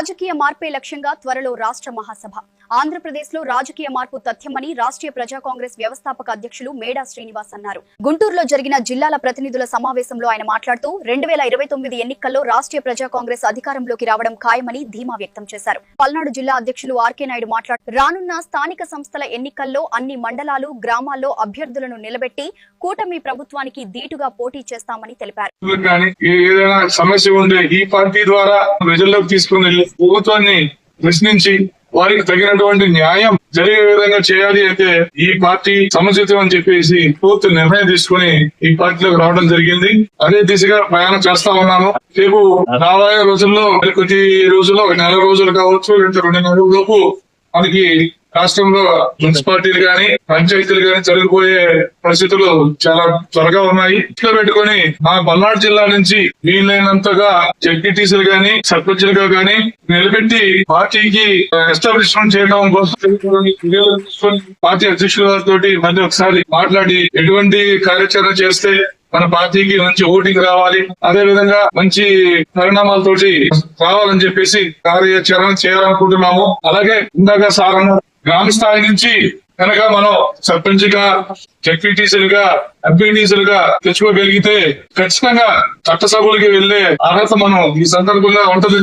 రాజకీయ మార్పే లక్ష్యంగా త్వరలో రాష్ట్ర మహాసభ. ఆంధ్రప్రదేశ్లో రాజకీయ మార్పు తథ్యమని రాష్ట్రీయ ప్రజా కాంగ్రెస్ వ్యవస్థాపక అధ్యక్షులు మేడా శ్రీనివాస్ అన్నారు. గుంటూరులో జరిగిన జిల్లాల ప్రతినిధుల సమావేశంలో ఆయన మాట్లాడుతూ 2029 ఎన్నికల్లో రాష్ట్రీయ ప్రజా కాంగ్రెస్ అధికారంలోకి రావడం ఖాయమని ధీమా వ్యక్తం చేశారు. పల్నాడు జిల్లా అధ్యక్షులు ఆర్కే నాయుడు మాట్లాడుతూ రానున్న స్థానిక సంస్థల ఎన్నికల్లో అన్ని మండలాలు, గ్రామాల్లో అభ్యర్థులను నిలబెట్టి కూటమి ప్రభుత్వానికి ధీటుగా పోటీ చేస్తామని తెలిపారు. ప్రజల్లోకి తీసుకుని వెళ్లి ప్రభుత్వాన్ని ప్రశ్నించి వారికి తగినటువంటి న్యాయం జరిగే విధంగా చేయాలి అయితే ఈ పార్టీ సముచితం అని చెప్పేసి పూర్తి నిర్ణయం తీసుకుని ఈ పార్టీలోకి రావడం జరిగింది. అదే దిశగా ప్రయాణం చేస్తా ఉన్నాము. రేపు రాబోయే రోజుల్లో కొద్ది రోజుల్లో 1 నెల రోజులు కావచ్చు, 2 నెలల లోపు మనకి రాష్ట్రంలో మున్సిపాలిటీలు గాని పంచాయతీలు గాని జరిగిపోయే పరిస్థితులు చాలా త్వరగా ఉన్నాయి. ఇట్లా పెట్టుకుని మా పల్నాడు జిల్లా నుంచి వీలైనంతగా జెడ్పీటీసీలు గాని సర్పంచులుగా గాని నిలబెట్టి పార్టీకి ఎస్టాబ్లిష్మెంట్ చేయడం కోసం పార్టీ అధ్యక్షుల వారితో మళ్ళీ ఒకసారి మాట్లాడి ఎటువంటి కార్యాచరణ చేస్తే మన పార్టీకి మంచి ఓటింగ్ రావాలి, అదే విధంగా మంచి పరిణామాలతోటి రావాలని చెప్పేసి కార్యాచరణ చేయాలనుకుంటున్నాము. అలాగే ఇందాక సారన్న గ్రామ స్థాయి నుంచి కనుక మనం సర్పంచ్ గా, జెడ్పీటీసీలుగా, ఎంపీటీసీలుగా తెచ్చుకోగలిగితే ఖచ్చితంగా చట్టసభలకి వెళ్లే అర్హత మనం ఈ సందర్భంగా ఉంటుంది.